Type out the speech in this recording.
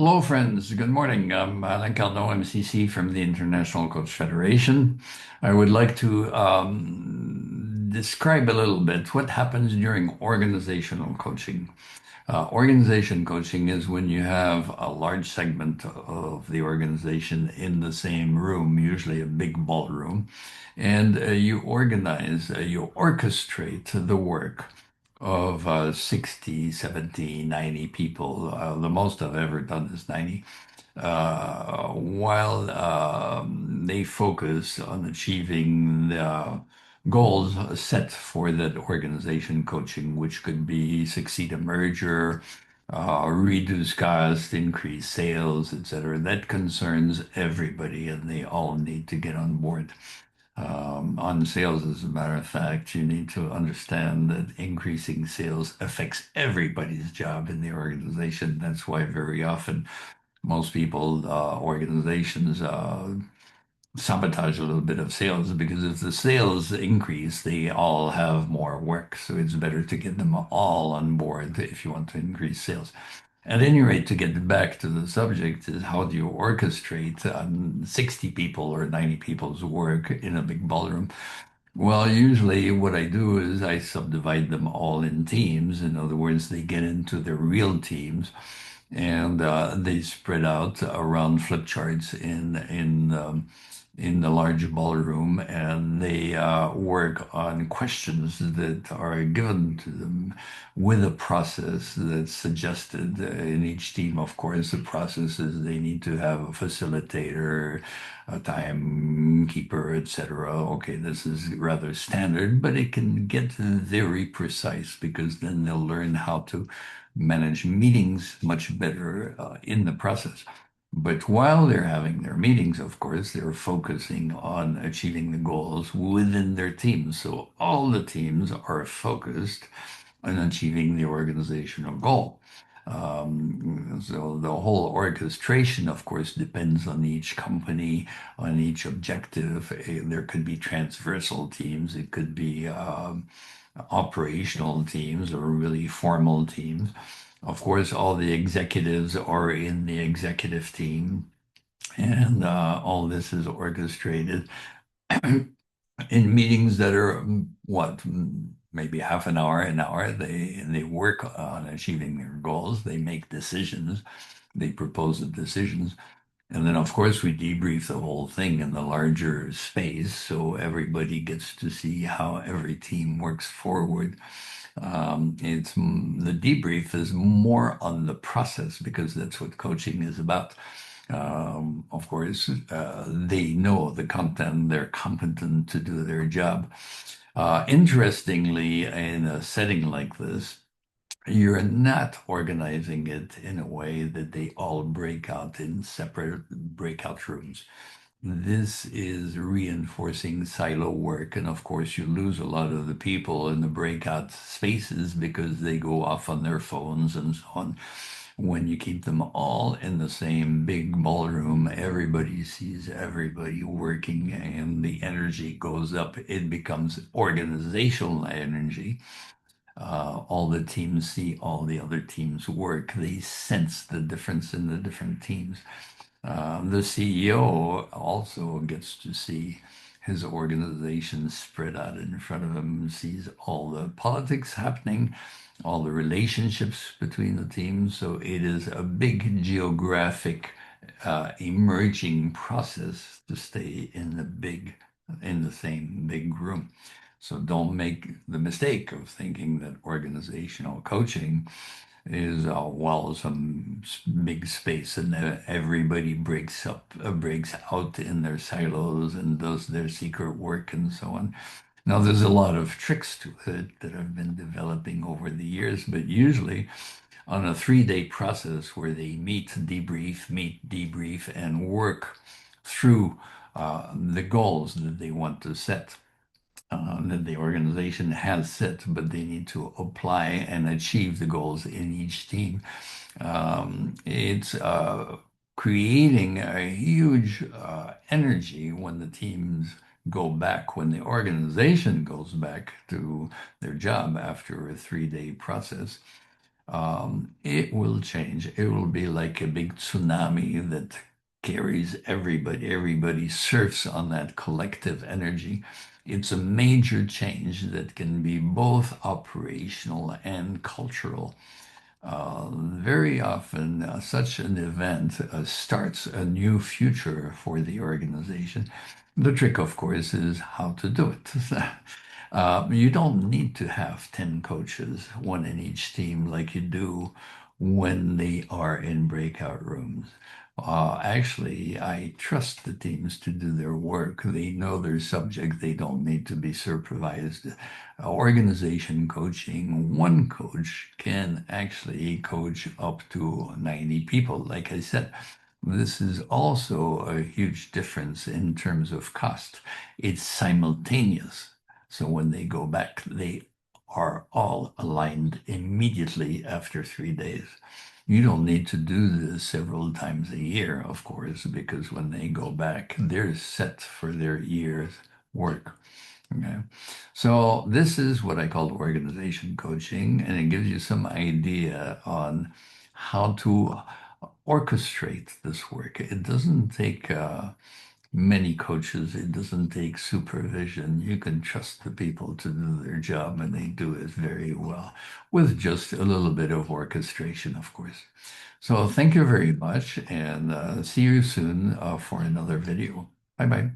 Hello, friends. Good morning. I'm Alain Cardon, MCC from the International Coach Federation. I would like to describe a little bit what happens during organizational coaching. Organization coaching is when you have a large segment of the organization in the same room, usually a big ballroom, and you organize, you orchestrate the work of 60, 70, 90 people. The most I've ever done is 90. While they focus on achieving the goals set for that organization coaching, which could be succeed a merger, reduce cost, increase sales, etc. That concerns everybody, and they all need to get on board. On sales, as a matter of fact, you need to understand that increasing sales affects everybody's job in the organization. That's why very often most people, organizations, sabotage a little bit of sales because if the sales increase, they all have more work. So it's better to get them all on board if you want to increase sales. At any rate, to get back to the subject is how do you orchestrate 60 people or 90 people's work in a big ballroom? Well, usually what I do is I subdivide them all in teams. In other words, they get into their real teams and they spread out around flip charts in the large ballroom, and they work on questions that are given to them with a process that's suggested in each team. Of course, the process is they need to have a facilitator, a timekeeper, etc. Okay, this is rather standard, but it can get very precise because then they'll learn how to manage meetings much better in the process. But while they're having their meetings, of course, they're focusing on achieving the goals within their teams. So all the teams are focused on achieving the organizational goal. So the whole orchestration, of course, depends on each company, on each objective. There could be transversal teams, it could be operational teams or really formal teams. Of course, all the executives are in the executive team, and all this is orchestrated in meetings that are maybe half an hour. They work on achieving their goals. They make decisions. They propose the decisions. And then, of course, we debrief the whole thing in the larger space so everybody gets to see how every team works forward. The debrief is more on the process because that's what coaching is about. Of course, they know the content, they're competent to do their job. Interestingly, in a setting like this, you're not organizing it in a way that they all break out in separate breakout rooms. This is reinforcing silo work. And of course, you lose a lot of the people in the breakout spaces because they go off on their phones and so on. When you keep them all in the same big ballroom, everybody sees everybody working and the energy goes up. It becomes organizational energy. All the teams see all the other teams work. They sense the difference in the different teams. The CEO also gets to see his organization spread out in front of him, sees all the politics happening, all the relationships between the teams. So it is a big geographic emerging process to stay in the same big room. So don't make the mistake of thinking that organizational coaching is some big space and everybody breaks out in their silos and does their secret work and so on. Now, there's a lot of tricks to it that have been developing over the years, but usually on a 3-day process where they meet, debrief, and work through the goals that they want to set that the organization has set, but they need to apply and achieve the goals in each team. It's creating a huge energy when the teams go back, when the organization goes back to their job after a 3-day process. it will change. It will be like a big tsunami that carries everybody. Everybody surfs on that collective energy. It's a major change that can be both operational and cultural. Very often, such an event starts a new future for the organization. The trick, of course, is how to do it. You don't need to have 10 coaches, one in each team, like you do when they are in breakout rooms. Actually, I trust the teams to do their work. They know their subject. They don't need to be supervised. Organization coaching, one coach can actually coach up to 90 people. Like I said, this is also a huge difference in terms of cost. It's simultaneous. So when they go back, they are all aligned immediately after 3 days. You don't need to do this several times a year, of course, because when they go back, they're set for their year's work. Okay. So this is what I call organization coaching, and it gives you some idea on how to orchestrate this work. It doesn't take many coaches. It doesn't take supervision. You can trust the people to do their job, and they do it very well with just a little bit of orchestration, of course. So thank you very much, and see you soon for another video. Bye bye.